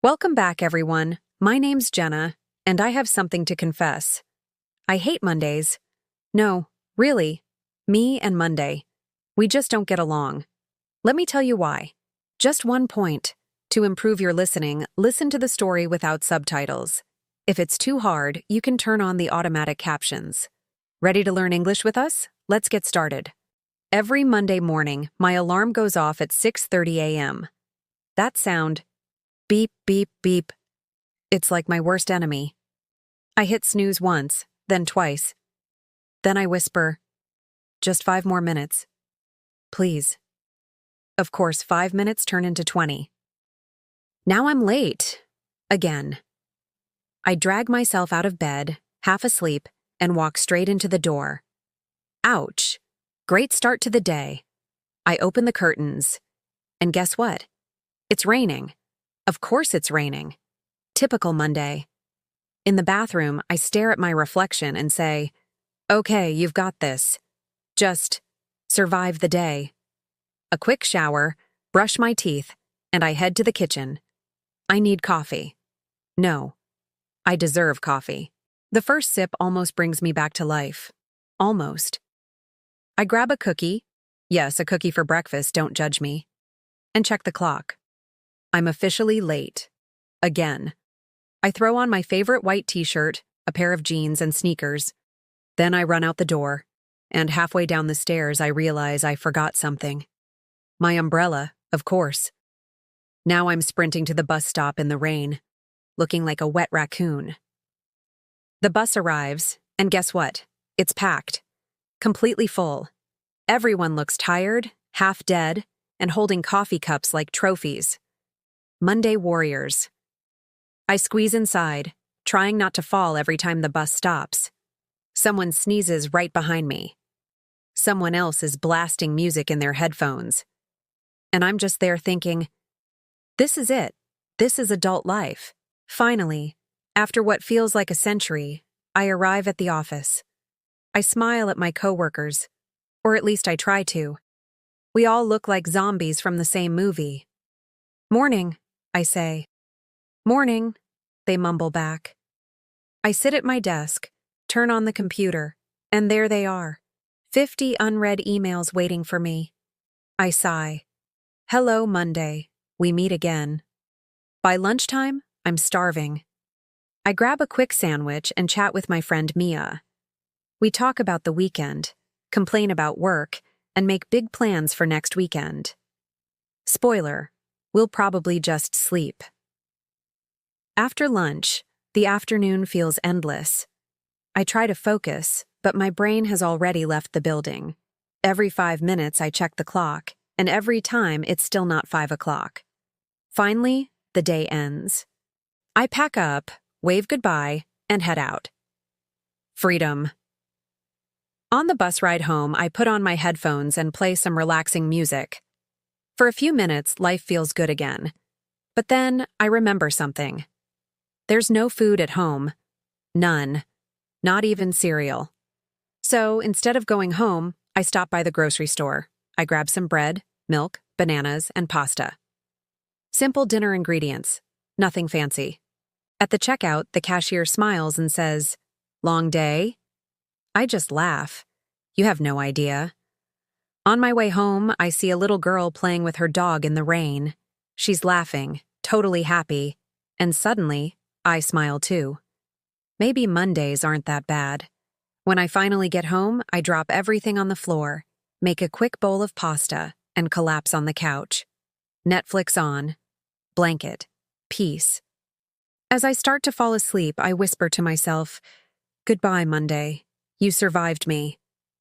Welcome back, everyone. My name's Jenna, and I have something to confess. I hate Mondays. No, really. Me and Monday. We just don't get along. Let me tell you why. Just one point. To improve your listening, listen to the story without subtitles. If it's too hard, you can turn on the automatic captions. Ready to learn English with us? Let's get started. Every Monday morning, my alarm goes off at 6:30 a.m. That sound, beep, beep, beep. It's like my worst enemy. I hit snooze once, then twice. Then I whisper, just 5 more minutes. Please. Of course, 5 minutes turn into 20. Now I'm late. Again. I drag myself out of bed, half asleep, and walk straight into the door. Ouch. Great start to the day. I open the curtains. And guess what? It's raining. Of course it's raining. Typical Monday. In the bathroom, I stare at my reflection and say, okay, you've got this. Just survive the day. A quick shower, brush my teeth, and I head to the kitchen. I need coffee. No, I deserve coffee. The first sip almost brings me back to life. Almost. I grab a cookie. Yes, a cookie for breakfast, don't judge me. And check the clock. I'm officially late. Again. I throw on my favorite white t-shirt, a pair of jeans, and sneakers. Then I run out the door, and halfway down the stairs I realize I forgot something. My umbrella, of course. Now I'm sprinting to the bus stop in the rain, looking like a wet raccoon. The bus arrives, and guess what? It's packed. Completely full. Everyone looks tired, half dead, and holding coffee cups like trophies. Monday warriors. I squeeze inside, trying not to fall every time the bus stops. Someone sneezes right behind me. Someone else is blasting music in their headphones. And I'm just there thinking, this is it. This is adult life. Finally, after what feels like a century, I arrive at the office. I smile at my coworkers, or at least I try to. We all look like zombies from the same movie. Morning, I say. Morning, they mumble back. I sit at my desk, turn on the computer, and there they are. 50 unread emails waiting for me. I sigh. Hello, Monday. We meet again. By lunchtime, I'm starving. I grab a quick sandwich and chat with my friend Mia. We talk about the weekend, complain about work, and make big plans for next weekend. Spoiler, we'll probably just sleep. After lunch, the afternoon feels endless. I try to focus, but my brain has already left the building. Every 5 minutes I check the clock, and every time it's still not 5 o'clock. Finally, the day ends. I pack up, wave goodbye, and head out. Freedom. On the bus ride home, I put on my headphones and play some relaxing music. For a few minutes, life feels good again. But then I remember something. There's no food at home. None. Not even cereal. So instead of going home, I stop by the grocery store. I grab some bread, milk, bananas, and pasta. Simple dinner ingredients. Nothing fancy. At the checkout, the cashier smiles and says, "Long day?" I just laugh. You have no idea. On my way home, I see a little girl playing with her dog in the rain. She's laughing, totally happy, and suddenly, I smile too. Maybe Mondays aren't that bad. When I finally get home, I drop everything on the floor, make a quick bowl of pasta, and collapse on the couch. Netflix on. Blanket. Peace. As I start to fall asleep, I whisper to myself, "Goodbye, Monday. You survived me,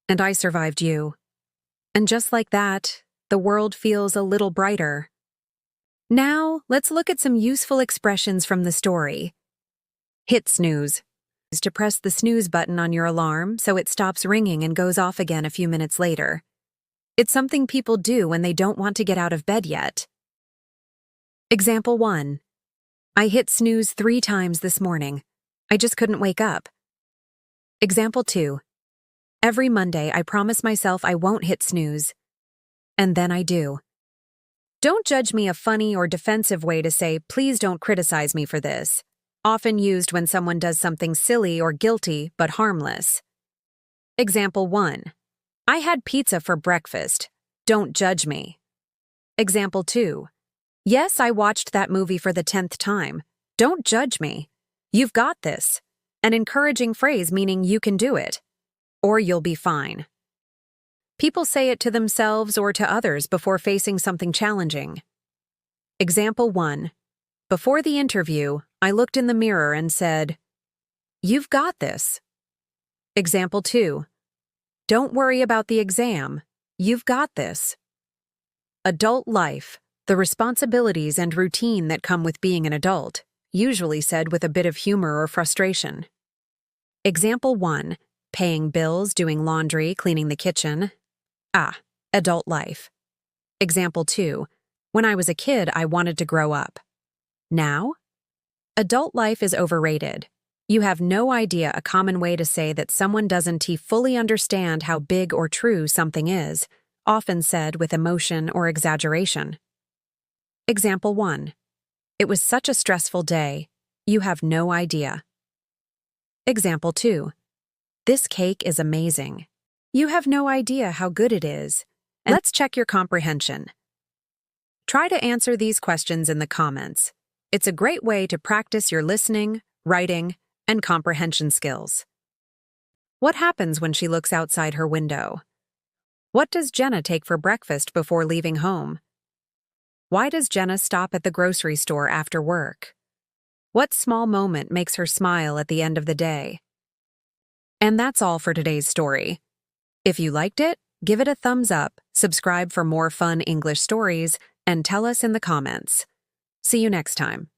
and I survived you." And just like that, the world feels a little brighter. Now, let's look at some useful expressions from the story. Hit snooze is to press the snooze button on your alarm so it stops ringing and goes off again a few minutes later. It's something people do when they don't want to get out of bed yet. Example 1. I hit snooze 3 times this morning. I just couldn't wake up. Example 2. Every Monday I promise myself I won't hit snooze. And then I do. Don't judge me, a funny or defensive way to say, please don't criticize me for this. Often used when someone does something silly or guilty but harmless. Example 1. I had pizza for breakfast. Don't judge me. Example 2. Yes, I watched that movie for the 10th time. Don't judge me. You've got this. An encouraging phrase meaning you can do it. Or you'll be fine. People say it to themselves or to others before facing something challenging. Example 1. Before the interview, I looked in the mirror and said, "You've got this." Example 2. Don't worry about the exam. You've got this. Adult life, the responsibilities and routine that come with being an adult, usually said with a bit of humor or frustration. Example 1. Paying bills, doing laundry, cleaning the kitchen. Adult life. Example 2. When I was a kid, I wanted to grow up. Now? Adult life is overrated. You have no idea, a common way to say that someone doesn't fully understand how big or true something is, often said with emotion or exaggeration. Example 1. It was such a stressful day. You have no idea. Example 2. This cake is amazing. You have no idea how good it is. And let's check your comprehension. Try to answer these questions in the comments. It's a great way to practice your listening, writing, and comprehension skills. What happens when she looks outside her window? What does Jenna take for breakfast before leaving home? Why does Jenna stop at the grocery store after work? What small moment makes her smile at the end of the day? And that's all for today's story. If you liked it, give it a thumbs up, subscribe for more fun English stories, and tell us in the comments. See you next time.